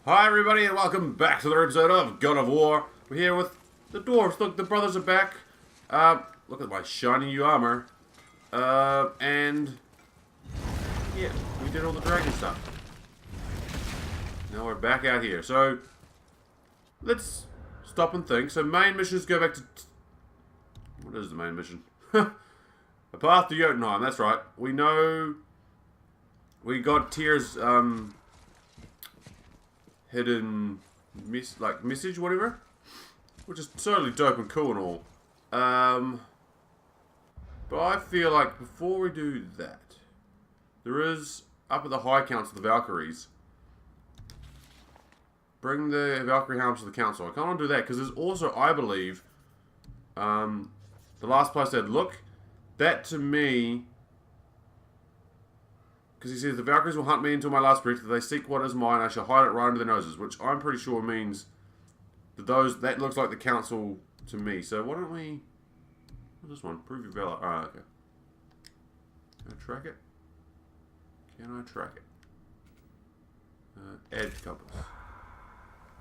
Hi everybody and welcome back to another episode of God of War. We're here with the dwarves. Look, the brothers are back. Look at my shiny new armor. And yeah, we did all the dragon stuff. Now we're back out here. So let's stop and think. So main missions go back to... What is the main mission? A path to Jotunheim, that's right. We know we got Tyr's hidden message, whatever, which is totally dope and cool and all. But I feel like before we do that, there is up at the High Council the Valkyries. Bring the Valkyrie helms to the council. I can't want to do that because there's also, I believe, the last place I'd look. That to me, because he says the Valkyries will hunt me until my last breath. If they seek what is mine, I shall hide it right under their noses, which I'm pretty sure means that that looks like the council to me. So why don't we? What's this one? Prove your valor. Ah, okay. Can I track it? Can I track it? Add compass.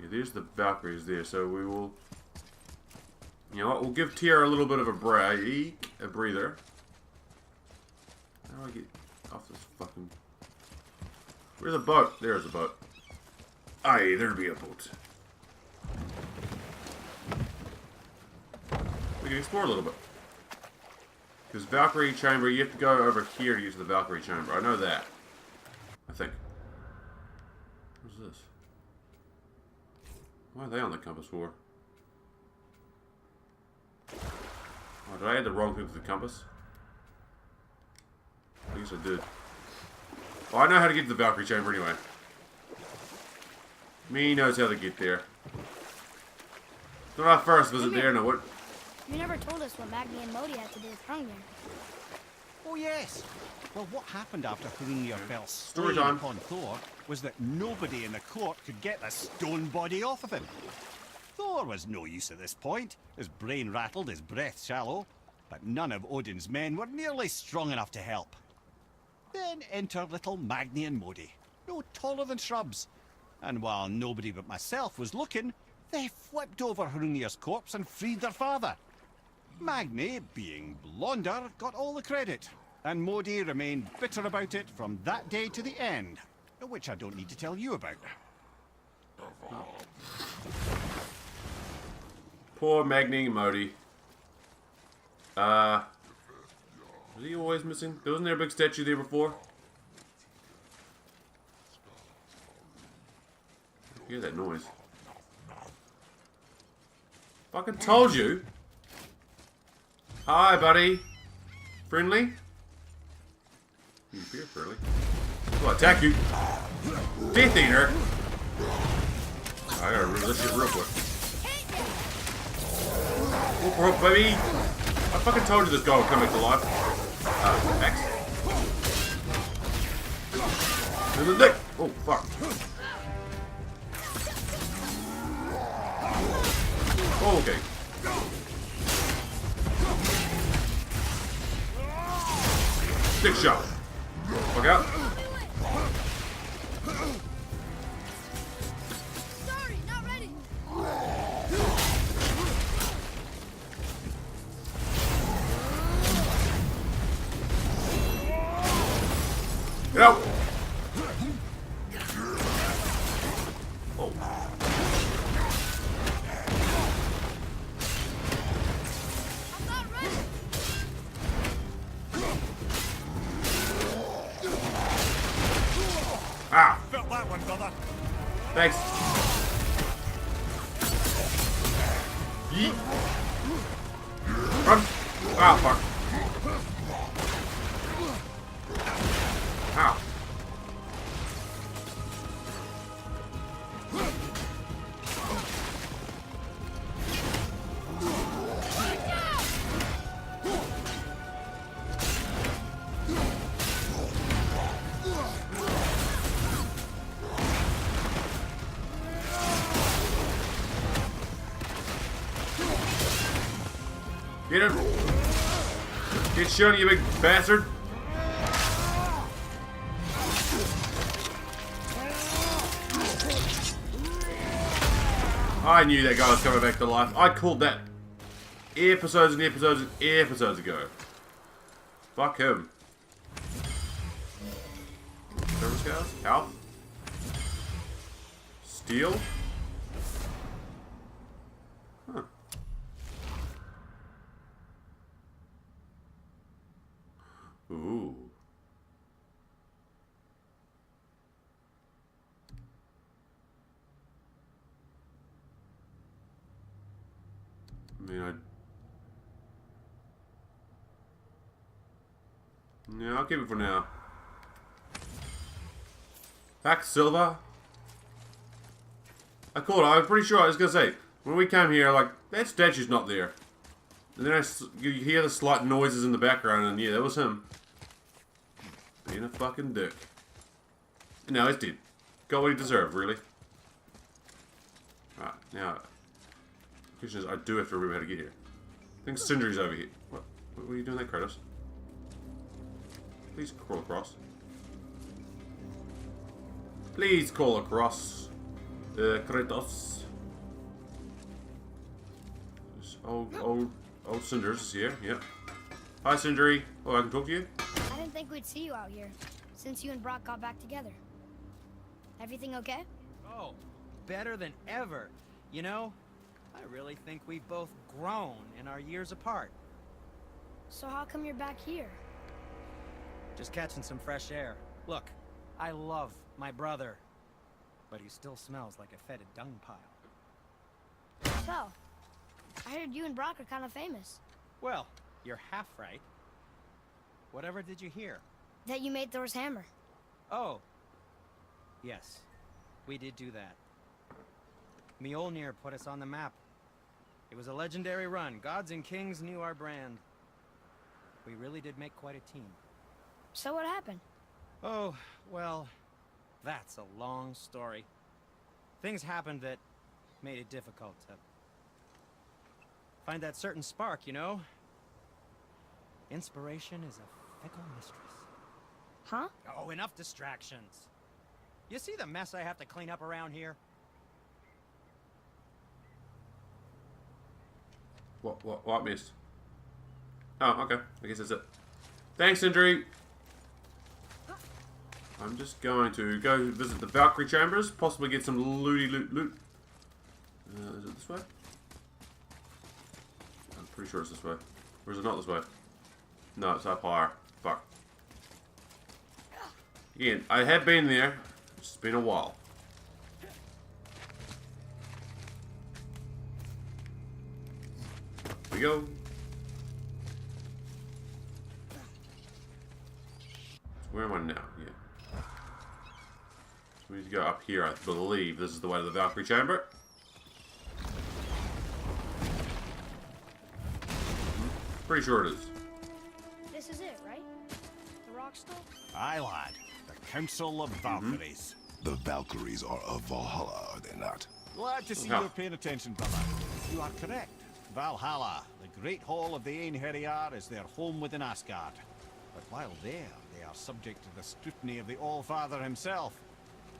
Yeah, there's the Valkyries there. So we will. You know what? We'll give Tyr a little bit of a breather. How do I get off this fucking... Where's a boat? There's a boat. Aye, there'll be a boat. We can explore a little bit. Because Valkyrie chamber, you have to go over here to use the Valkyrie chamber. I know that. I think. What's this? Why are they on the compass for? Oh, did I add the wrong thing to the compass? I guess I did. Well, I know how to get to the Valkyrie chamber anyway. Me knows how to get there. It's not our first visit there, no what? You never told us what Magni and Modi had to do with Hrungnir. Oh yes. Well, what happened after Hrungnir fell Story slain time. upon Thor was that nobody in the court could get the stone body off of him. Thor was no use at this point. His brain rattled, his breath shallow, but none of Odin's men were nearly strong enough to help. Then enter little Magni and Modi, no taller than shrubs. And while nobody but myself was looking, they flipped over Hrungnir's corpse and freed their father. Magni, being blonder, got all the credit, and Modi remained bitter about it from that day to the end, which I don't need to tell you about. Poor Magni and Modi. Was he always missing? Wasn't there a big statue there before? I hear that noise. Fucking told you. Hi, buddy. Friendly? You appear friendly. I'll attack you. Death Eater. I gotta rule this shit real quick. Whoop, whoop, baby. I fucking told you this guy would come back to life. Max. In the dick. Oh, fuck. Oh, okay. Stick shot. Fuck out. Sorry, not ready. Get out. Oh. I'm not ready. Ah. Felt that one, brother. Thanks. Yeet. Run. Ah, fuck. Ow. Get him. Get shot, you big bastard. I knew that guy was coming back to life. I called that episodes and episodes and episodes ago. Fuck him. Service scales? Health? Steel? Huh. Ooh. I mean, yeah, I'll keep it for now. Back silver. I called it. I was pretty sure I was gonna say when we came here, like that statue's not there. And then you hear the slight noises in the background, and yeah, that was him being a fucking dick. And now he's dead. Got what he deserved, really. Right now, the question is, I do have to remember how to get here. I think Sindri's over here. What are you doing there, Kratos? Please crawl across. Please crawl across. Kratos. This old Cinders is here. Yep. Hi, Sindri. Oh, I can talk to you? I didn't think we'd see you out here, since you and Brock got back together. Everything okay? Oh, better than ever. You know, I really think we've both grown in our years apart. So how come you're back here? Just catching some fresh air. Look, I love my brother, but he still smells like a fetid dung pile. So, I heard you and Brock are kind of famous. Well, you're half right. Whatever did you hear? That you made Thor's hammer. Oh. Yes, we did do that. Mjolnir put us on the map. It was a legendary run. Gods and kings knew our brand. We really did make quite a team. So what happened? Oh, well, that's a long story. Things happened that made it difficult to find that certain spark, you know? Inspiration is a fickle mistress. Huh? Oh, enough distractions. You see the mess I have to clean up around here? What missed? Oh, okay. I guess that's it. Thanks, Sindri. I'm just going to go visit the Valkyrie chambers, possibly get some loot. Is it this way? I'm pretty sure it's this way. Or is it not this way? No, it's up higher. Fuck. Again, I have been there. It's been a while. Here we go. So where am I now? Yeah. So we need to go up here, I believe. This is the way to the Valkyrie chamber. Pretty sure it is. This is it, right? The rock stone? Aye, lad. The Council of Valkyries. The Valkyries are of Valhalla, are they not? Glad to see Yeah. you're paying attention, brother. You are correct. Valhalla, the great hall of the Einherjar, is their home within Asgard. But while there, they are subject to the scrutiny of the All-Father himself.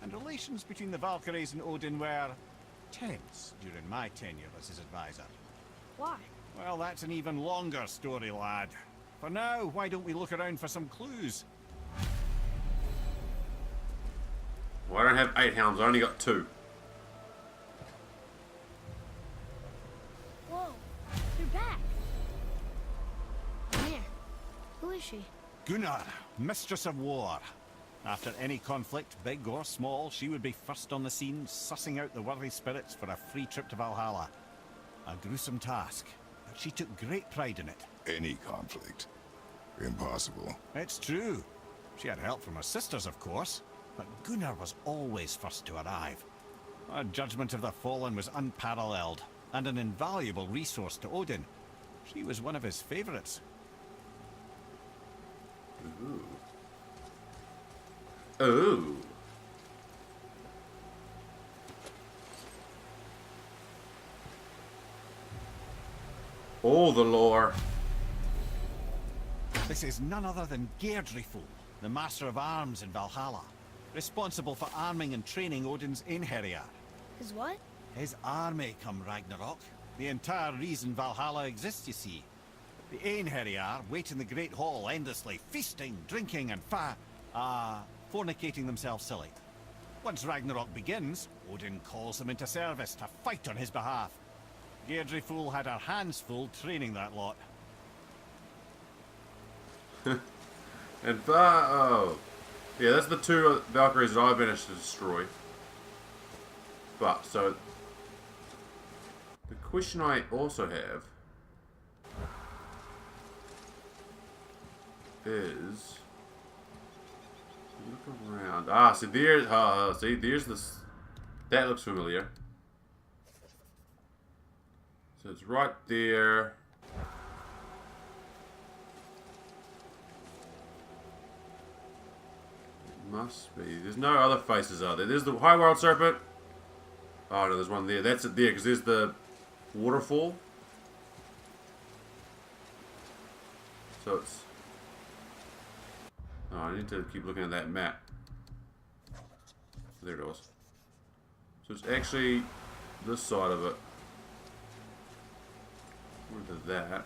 And relations between the Valkyries and Odin were tense during my tenure as his advisor. Why? Well, that's an even longer story, lad. For now, why don't we look around for some clues? Well, I don't have 8 helms, I only got 2. Whoa, you're back. Come here. Who is she? Gunnar, Mistress of War. After any conflict, big or small, she would be first on the scene, sussing out the worthy spirits for a free trip to Valhalla. A gruesome task, but she took great pride in it. Any conflict. Impossible. It's true. She had help from her sisters, of course, but Gunnar was always first to arrive. Her judgment of the fallen was unparalleled, and an invaluable resource to Odin. She was one of his favorites. Ooh. Oh. Oh, the lore. This is none other than Geirdriful, the master of arms in Valhalla, responsible for arming and training Odin's Einherjar. His what? His army come Ragnarok. The entire reason Valhalla exists, you see. The Einherjar wait in the Great Hall endlessly, feasting, drinking, and fornicating themselves silly. Once Ragnarok begins, Odin calls them into service to fight on his behalf. Deirdre Fool had her hands full training that lot. And oh, yeah, that's the two Valkyries that I managed to destroy. But so the question I also have is, look around. Ah, see there's see there's this. That looks familiar. So it's right there. Must be. There's no other faces, are there? There's the High World Serpent. Oh no, there's one there. That's it there, because there's the waterfall. So it's... Oh, I need to keep looking at that map. There it was. So it's actually this side of it. Where to that?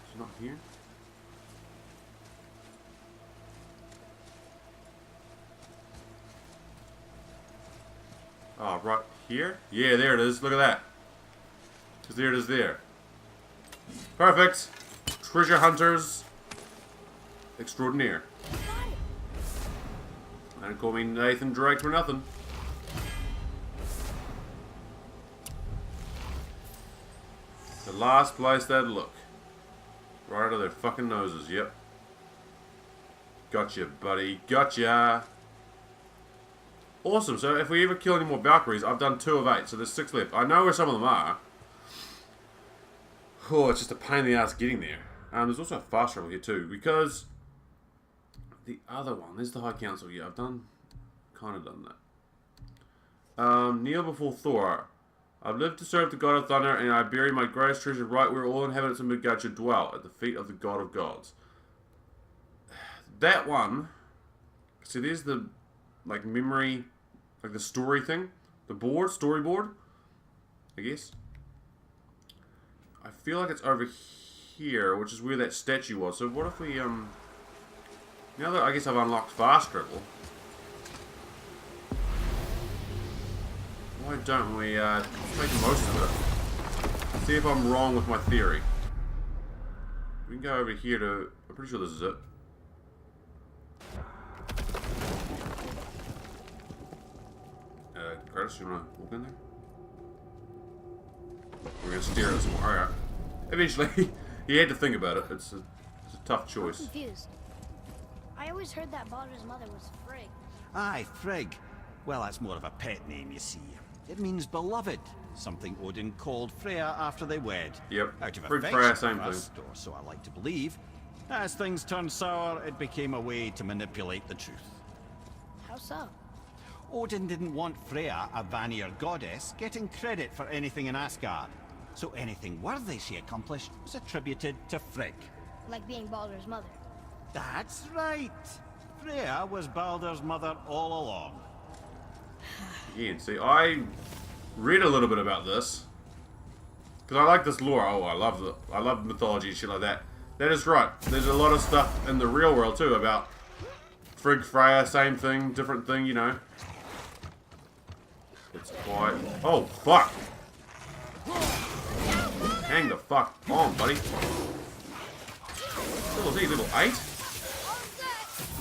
It's not here? Oh, right here? Yeah, there it is. Look at that. Because there it is there. Perfect. Treasure hunters extraordinaire. Don't call me Nathan Drake for nothing. The last place they'd look. Right out of their fucking noses, yep. Gotcha, buddy. Gotcha. Awesome, so if we ever kill any more Valkyries, I've done 2 of 8, so there's 6 left. I know where some of them are. Oh, it's just a pain in the ass getting there. There's also a fast travel here too, because the other one, there's the High Council here. I've kind of done that. Kneel before Thor. I've lived to serve the God of Thunder, and I bury my greatest treasure right where all inhabitants of Midgard should dwell, at the feet of the God of Gods. That one, see there's the, like, memory, like the story thing, the storyboard, I guess. I feel like it's over here, which is where that statue was. So what if we, now that I guess I've unlocked fast travel, why don't we, make the most of it? See if I'm wrong with my theory. We can go over here to, I'm pretty sure this is it. Kratos, you wanna walk in there? We're gonna steer it some more. Alright. Eventually, he had to think about it. It's a tough choice. I'm confused. I always heard that Baldur's mother was Frigg. Aye, Frigg. Well, that's more of a pet name, you see. It means beloved, something Odin called Freya after they wed. Yep. Out of Frigg, affection Freya, same first, thing. or so I like to believe. As things turned sour, it became a way to manipulate the truth. How so? Odin didn't want Freya, a Vanir goddess, getting credit for anything in Asgard. So anything worthy she accomplished was attributed to Frigg. Like being Baldur's mother. That's right. Freya was Baldur's mother all along. Again, see, I read a little bit about this because I like this lore. Oh, I love mythology and shit like that. That is right. There's a lot of stuff in the real world too about Frigg, Freya, same thing, different thing, you know. It's quite. Oh fuck! Hang the fuck on, buddy. Still is he level 8?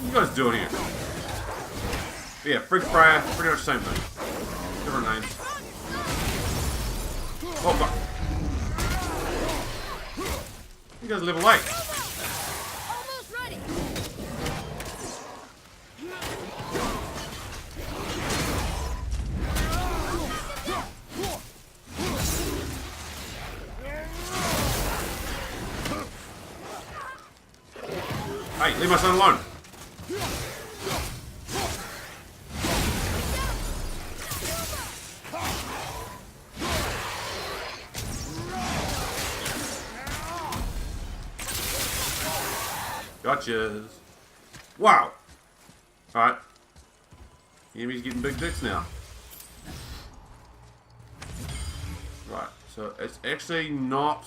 What are you guys doing here? Yeah, Frigg, Freya, pretty much the same thing. Different names. Oh fuck! You guys are level 8. Almost ready. Hey, leave my son alone. Gotchas. Wow. Alright. Enemy's getting big dicks now. Right, so it's actually not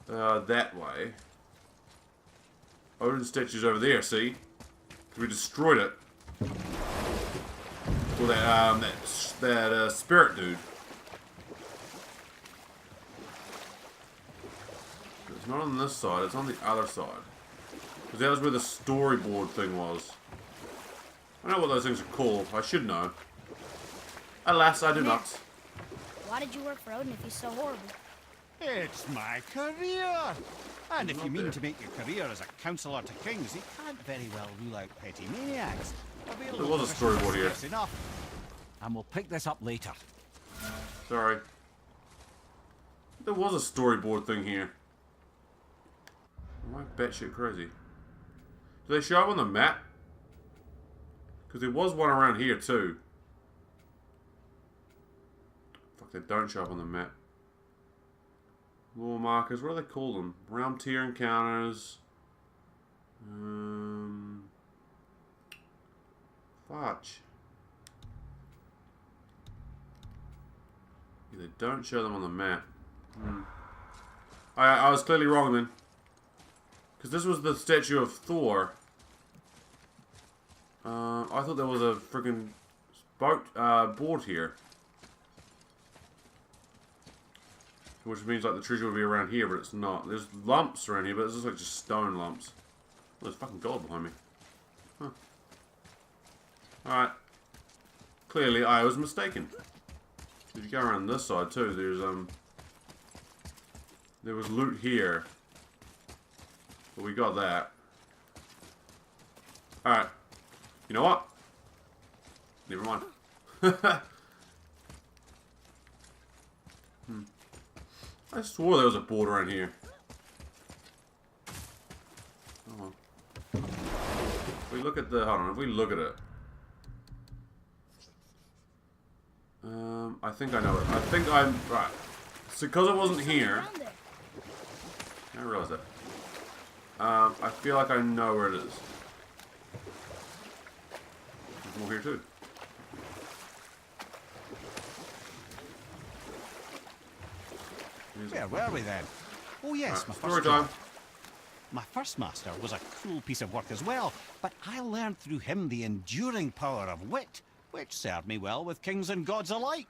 that way. Odin's statue's over there, see? We destroyed it. Well, that spirit dude. It's not on this side, it's on the other side. Because that was where the storyboard thing was. I don't know what those things are called. I should know. Alas, I do not. Why did you work for Odin if he's so horrible? It's my career! And if you mean to make your career as a counsellor to kings, you can't very well rule out petty maniacs. There was a storyboard here. Enough. And we'll pick this up later. Sorry. There was a storyboard thing here. Am I batshit crazy? Do they show up on the map? Because there was one around here too. Fuck, they don't show up on the map. Lore markers, what do they call them? Realm tier encounters. Fudge. Yeah, they don't show them on the map. I was clearly wrong then. Because this was the statue of Thor. I thought there was a freaking board here. Which means like the treasure would be around here, but it's not. There's lumps around here, but it's just like just stone lumps. Oh, there's fucking gold behind me. Huh. Alright. Clearly I was mistaken. If you go around this side too, there was loot here. But we got that. Alright. You know what? Never mind. I swore there was a board around here. Oh well. If we look at the... Hold on, if we look at it... I think I know it. I think I'm... Right. So because it wasn't here... I realize that. I feel like I know where it is. There's more here too. Where were we then? Oh yes, right, my story first time. job. My first master was a cruel piece of work as well, but I learned through him the enduring power of wit, which served me well with kings and gods alike.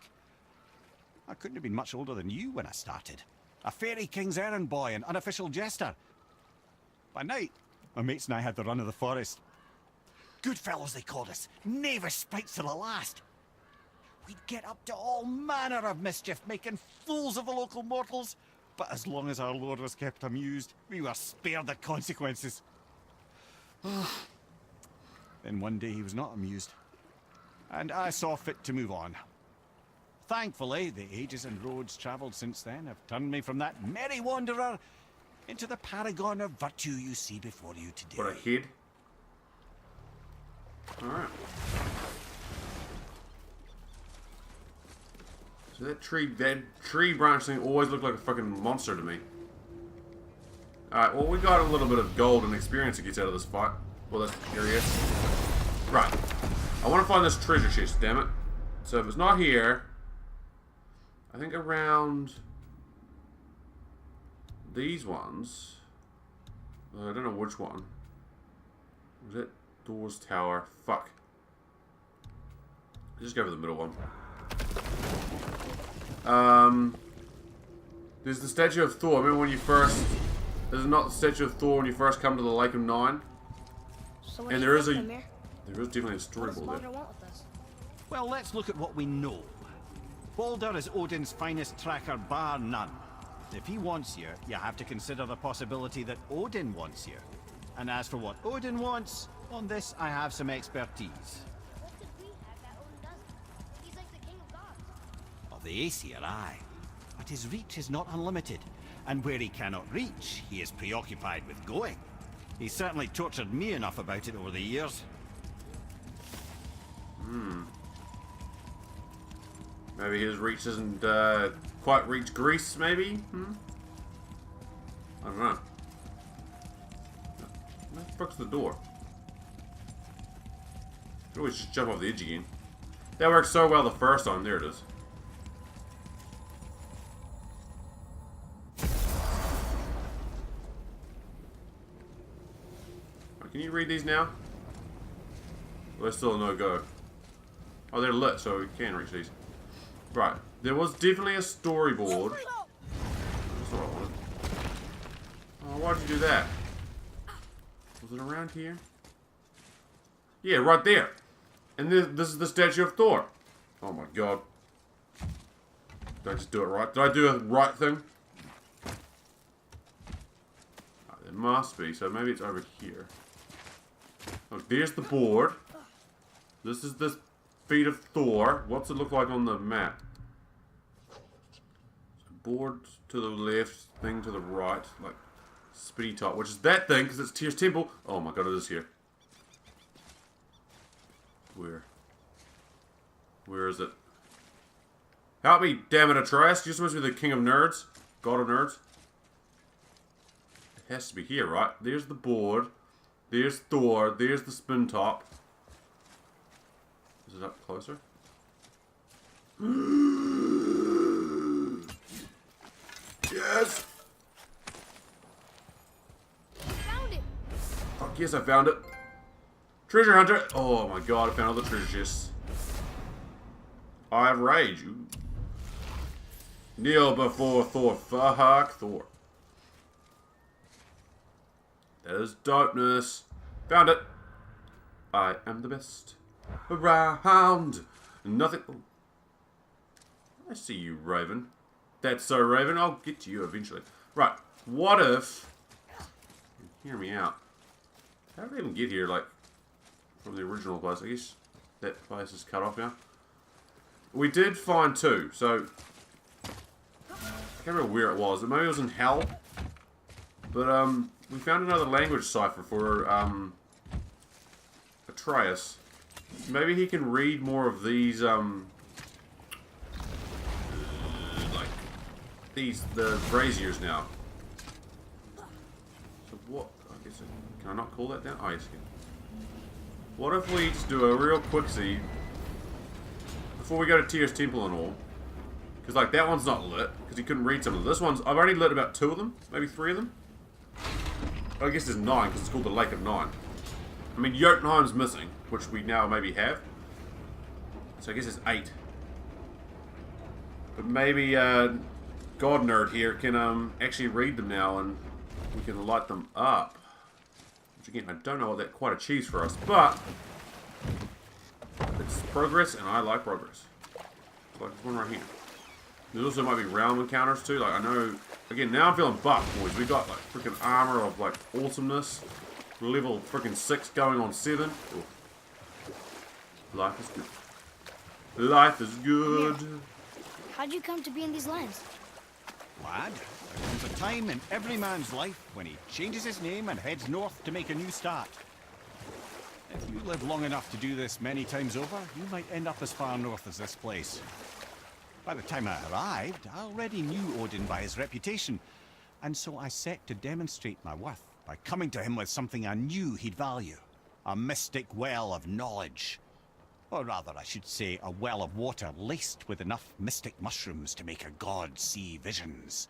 I couldn't have been much older than you when I started. A fairy king's errand boy and unofficial jester. By night, my mates and I had the run of the forest. Good fellows they called us, knavish sprites to the last. We'd get up to all manner of mischief, making fools of the local mortals. But as long as our lord was kept amused, we were spared the consequences. Then one day he was not amused, and I saw fit to move on. Thankfully, the ages and roads travelled since then have turned me from that merry wanderer into the paragon of virtue you see before you today. What a head. Alright. So that tree branch thing always looked like a fucking monster to me. Alright, well we got a little bit of gold and experience that gets out of this fight. Well, that's curious. Right. I want to find this treasure chest, damn it. So if it's not here, I think around these ones. I don't know which one. Was it Doors Tower? Fuck. Just go for the middle one. There's the statue of Thor. Remember when you first... There's not the statue of Thor when you first come to the Lake of Nine? So what And do there you is think, a... Ymir? There is definitely a What does storyboard Baldur there. want with us? Well, let's look at what we know. Baldur is Odin's finest tracker, bar none. If he wants you, you have to consider the possibility that Odin wants you. And as for what Odin wants, on this I have some expertise. What could we have that Odin doesn't? He's like the king of gods. Of the Aesir, aye. But his reach is not unlimited. And where he cannot reach, he is preoccupied with going. He's certainly tortured me enough about it over the years. Maybe his reach doesn't quite reach Greece, maybe? I don't know. Where the fuck's the door? Always just jump off the edge again. That worked so well the first time. There it is. Can you read these now? Well, they're still a no-go. Oh, they're lit, so we can reach these. Right. There was definitely a storyboard. That's what I wanted. Oh, why'd you do that? Was it around here? Yeah, right there. And this is the statue of Thor. Oh my god. Did I just do it right? Did I do a right thing? Oh, there must be, so maybe it's over here. Look, there's the board. This is the feet of Thor. What's it look like on the map? So board to the left, thing to the right, like spitty top, which is that thing, because it's Tyr's temple. Oh my god, it is here. Where? Where is it? Help me, damn it, Atreus. You're supposed to be the king of nerds. God of nerds. It has to be here, right? There's the board. There's Thor. There's the spin top. Is it up closer? Yes! Found it. Fuck yes, I found it. Treasure hunter! Oh my god, I found all the treasure chests. I have rage. Ooh. Kneel before Thor. Fuck Thor. That is dopeness. Found it. I am the best around. Nothing. Oh. I see you, Raven. That's so, Raven. I'll get to you eventually. Right. What if... Hear me out. How did I even get here, like, from the original place? I guess that place is cut off now. We did find two, so... I can't remember where it was. Maybe it was in Hell. But, we found another language cipher for, Atreus. Maybe he can read more of these, like, the braziers now. So what? I guess can I not call that down? Oh, yes, I can. What if we just do a real quicksy before we go to Tyr's temple and all? Because, like, that one's not lit, because he couldn't read some of them. This one's, I've already lit about 2 of them, maybe 3 of them. I guess there's 9, because it's called the Lake of 9. I mean, Jotunheim's missing, which we now maybe have. So I guess it's 8. But maybe, God Nerd here can, actually read them now, and we can light them up. Which, again, I don't know what that quite achieves for us, but it's progress, and I like progress. So, like, there's one right here. There also might be realm encounters too. Like, I know, again, now I'm feeling buff, boys. We got like freaking armor of like awesomeness. Level freaking 6 going on 7. Ooh. Life is good. Life is good. How'd you come to be in these lands? Lad, there comes a time in every man's life when he changes his name and heads north to make a new start. If you live long enough to do this many times over, you might end up as far north as this place. By the time I arrived, I already knew Odin by his reputation, and so I set to demonstrate my worth by coming to him with something I knew he'd value. A mystic well of knowledge. Or rather, I should say, a well of water laced with enough mystic mushrooms to make a god see visions.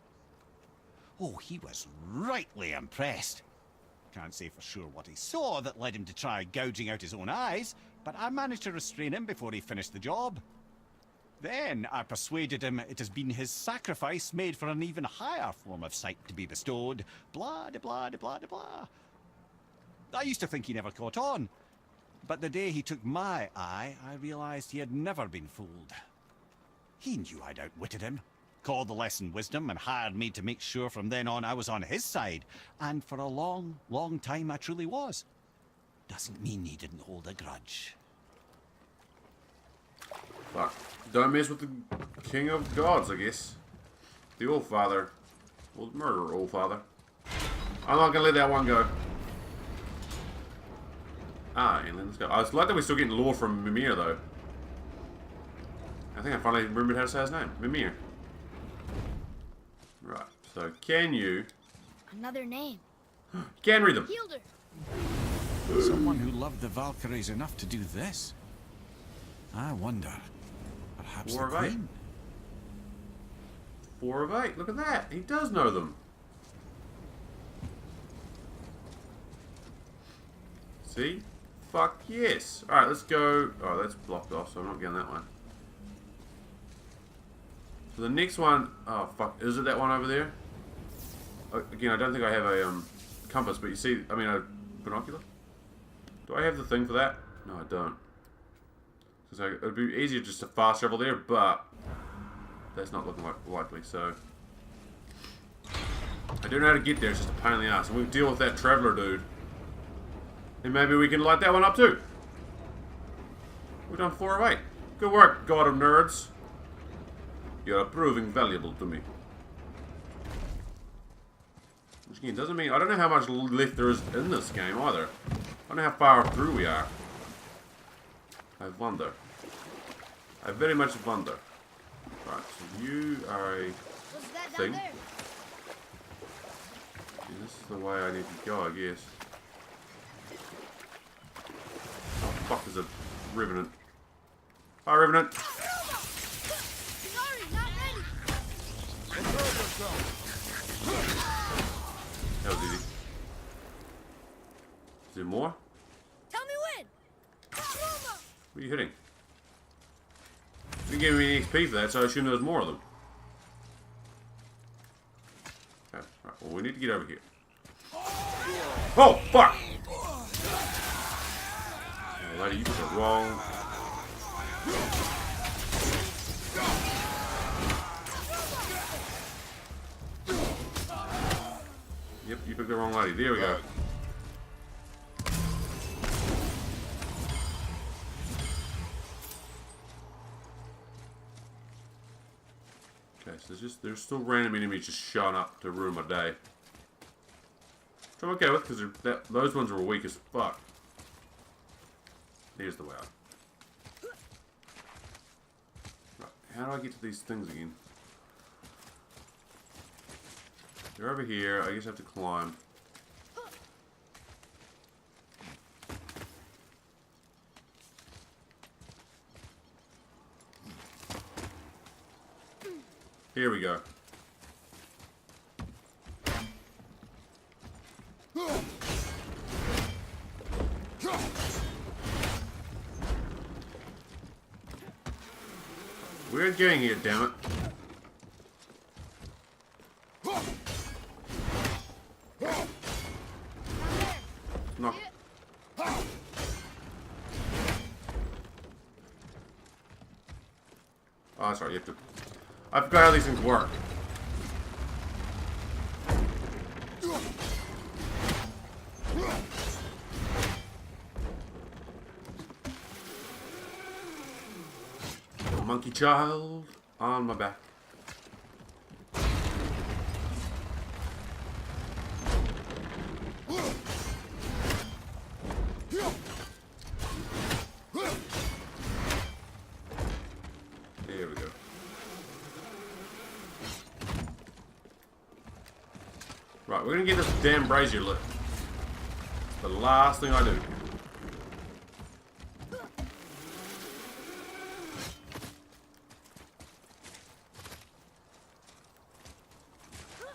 Oh, he was rightly impressed. Can't say for sure what he saw that led him to try gouging out his own eyes, but I managed to restrain him before he finished the job. Then I persuaded him it has been his sacrifice made for an even higher form of sight to be bestowed. Blah, de blah, de blah, de blah. I used to think he never caught on. But the day he took my eye, I realized he had never been fooled. He knew I'd outwitted him, called the lesson wisdom, and hired me to make sure from then on I was on his side. And for a long, long time I truly was. Doesn't mean he didn't hold a grudge. Fuck. Don't mess with the king of gods, I guess. The All-Father. Well, murderer All-Father. I'm not gonna let that one go. Ah, and let's go. I was glad that we're still getting lore from Mimir, though. I think I finally remembered how to say his name. Mimir. Right, so can you... Another name. Can read them. Fielder. Someone who loved the Valkyries enough to do this. I wonder. Perhaps War the of 8. Queen? 4 of 8. Look at that. He does know them. See? Fuck yes. Alright, let's go. Oh, that's blocked off, so I'm not getting that one. So the next one. Oh, fuck. Is it that one over there? Again, I don't think I have a compass, but you see, I mean, a binocular? Do I have the thing for that? No, I don't. So it would be easier just to fast travel there, but that's not looking likely, so. I don't know how to get there, it's just a pain in the ass. And we'll deal with that traveler dude. And maybe we can light that one up too. We've done 4 of 8. Good work, God of Nerds. You're proving valuable to me. Which again doesn't mean, I don't know how much left there is in this game either. I don't know how far through we are. I wonder. I very much wonder. Right, so you are a What's that thing. down there? See, this is the way I need to go, I guess. Oh, fuck, there's a Revenant. Hi, Revenant. Sorry, not ready. That was easy. Is there more? Tell me when. What are you hitting? You didn't give me any XP for that, so I assume there was more of them. Okay, right, well, we need to get over here. Oh, fuck! Oh, lady, you took it wrong. Yep, you picked the wrong lady. There we go. Okay, so there's still random enemies just showing up to ruin my day. Which I'm okay with, because those ones were weak as fuck. Here's the way out. Right, how do I get to these things again? They're over here. I guess I have to climb. Here we go. Weird gang here, damn it. Knock. Oh, that's right, you have to. I forgot how these things work. Monkey child on my back. There we go. Right, we're gonna get this damn brazier lit. The last thing I do.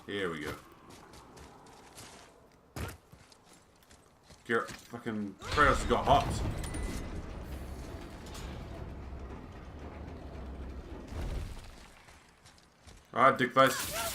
Here we go. Garrett, fucking Kratos has got hops. Alright, dickface.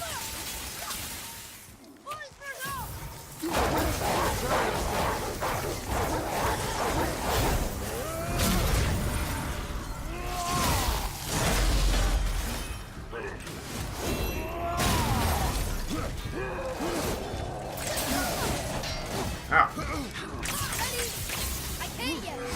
Ow. I can't get it.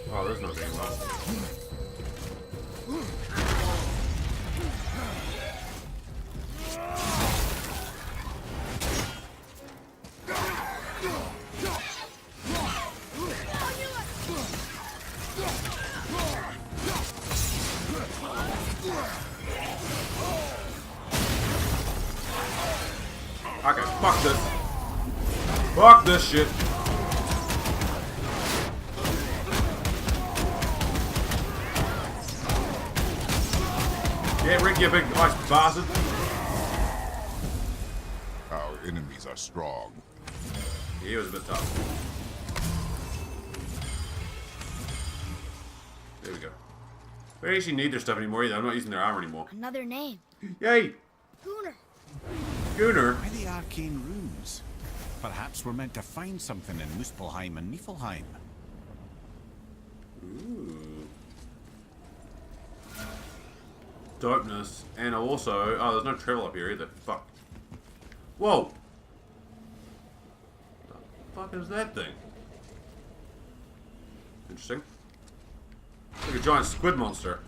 Oh, there's no thing left. this shit. Yeah, Rick, you big ice bastard. Our enemies are strong. Yeah, he was a bit tough. There we go. We don't actually need their stuff anymore either. I'm not using their armor anymore. Another name. Yay! Gunnar. Gunnar. By the arcane runes. Perhaps we're meant to find something in Muspelheim and Niflheim. Ooh. Dopeness. And also... Oh, there's no travel up here either. Fuck. Whoa! The fuck is that thing? Interesting. Like a giant squid monster.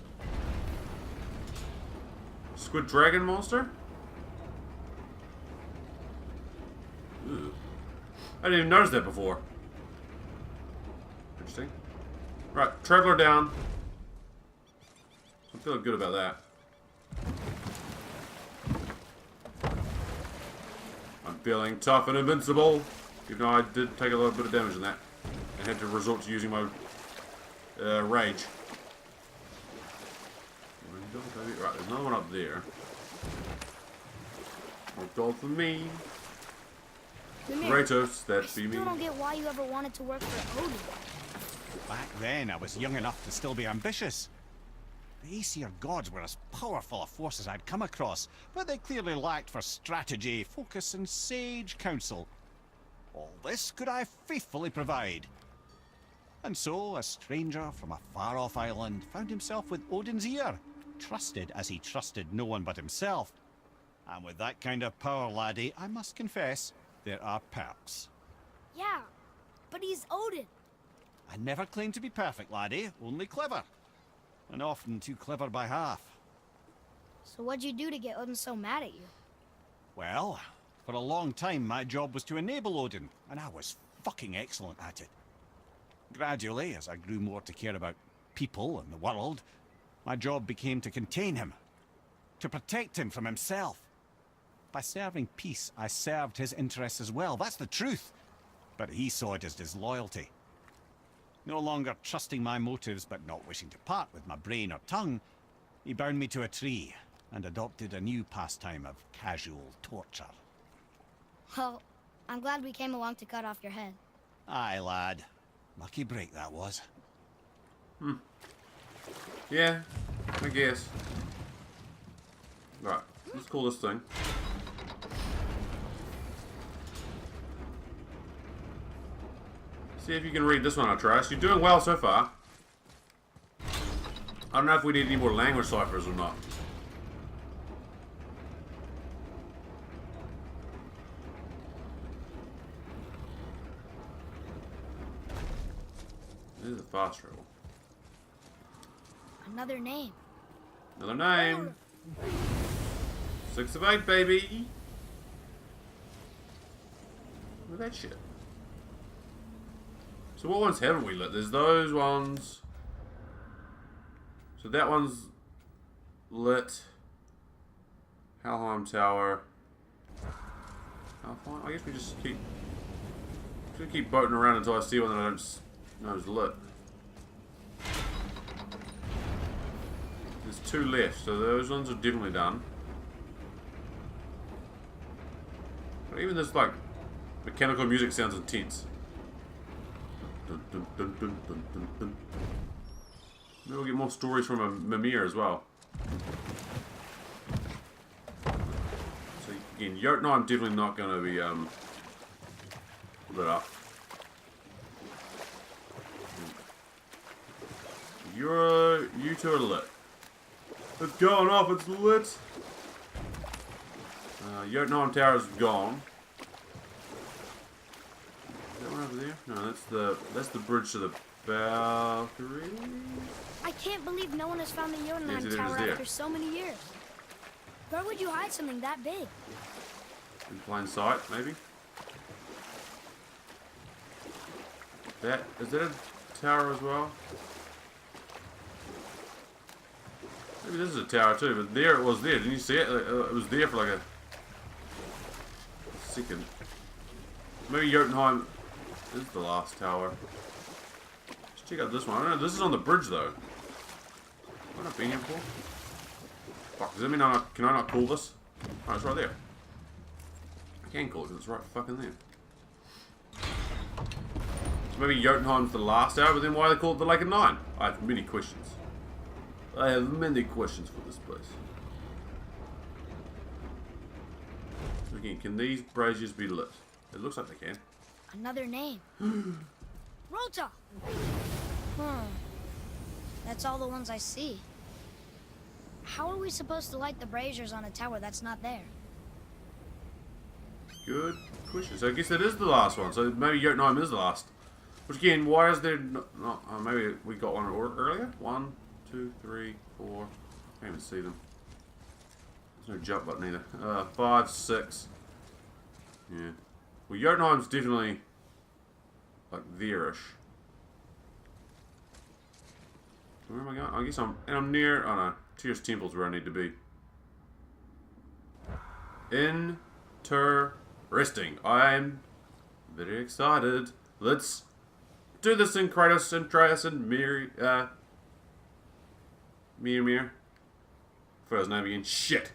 Squid dragon monster? Ooh. I didn't even notice that before. Interesting. Right, Traveler down. I'm feeling good about that. I'm feeling tough and invincible. Even though I did take a little bit of damage in that. And had to resort to using my rage. Right, there's another one up there. More gold for me. Kratos, that's I be me. still don't get why you ever wanted to work for Odin. Back then, I was young enough to still be ambitious. The Aesir gods were as powerful a force as I'd come across, but they clearly lacked for strategy, focus, and sage counsel. All this could I faithfully provide. And so, a stranger from a far-off island found himself with Odin's ear, trusted as he trusted no one but himself. And with that kind of power, laddie, I must confess, there are perks. Yeah, but he's Odin. I never claimed to be perfect, laddie, only clever. And often too clever by half. So what'd you do to get Odin so mad at you? Well, for a long time my job was to enable Odin, and I was fucking excellent at it. Gradually, as I grew more to care about people and the world, my job became to contain him, to protect him from himself. By serving peace, I served his interests as well, that's the truth. But he saw it as disloyalty. No longer trusting my motives, but not wishing to part with my brain or tongue, he bound me to a tree and adopted a new pastime of casual torture. Well, I'm glad we came along to cut off your head. Aye, lad. Lucky break that was. Yeah, I guess. Right, let's call this thing. See if you can read this one, Atreus. You're doing well so far. I don't know if we need any more language ciphers or not. This is a fast travel. Another name. Another name. 6 of 8, baby. Look at that shit. So what ones haven't we lit? There's those ones. So that one's lit. Helheim Tower. Helheim? I guess we just keep boating around until I see one that I don't know is lit. There's 2 left, so those ones are definitely done. But even this like mechanical music sounds intense. Dun, dun, dun, dun, dun, dun, dun. Maybe we'll get more stories from a Mimir as well. So again, Jotunheim definitely not going to be lit up. You two are lit. It's going off. It's lit. Jotunheim Tower is gone. Is that one over there? No, that's the bridge to the Valkyrie. I can't believe no one has found the Jotunheim Yes, it is Tower there. after so many years. Where would you hide something that big? In plain sight, maybe. Is that a tower as well? Maybe this is a tower too, but there it was there. Didn't you see it? It was there for like a second. Maybe Jotunheim This is the last tower. Let's check out this one. I don't know. This is on the bridge though. Have I not been here before? Fuck, does that mean can I not call this? Oh, it's right there. I can call it because it's right fucking there. So maybe Jotunheim's the last tower, but then why do they call it the Lake of Nine? I have many questions. I have many questions for this place. Again, can these braziers be lit? It looks like they can. Another name. Rota! That's all the ones I see. How are we supposed to light the braziers on a tower that's not there? Good question. So I guess that is the last one. So maybe Jotunheim is the last. Which again, why is there not maybe we got one earlier? 1, 2, 3, 4. Can't even see them. There's no jump button either. 5, 6. Yeah. Well, Jotunheim's definitely like there-ish. So where am I going? I guess I'm near. Oh no, Tears Temple's where I need to be. Interesting. I'm very excited. Let's do this in Kratos and Atreus and Mir. First name again. Shit.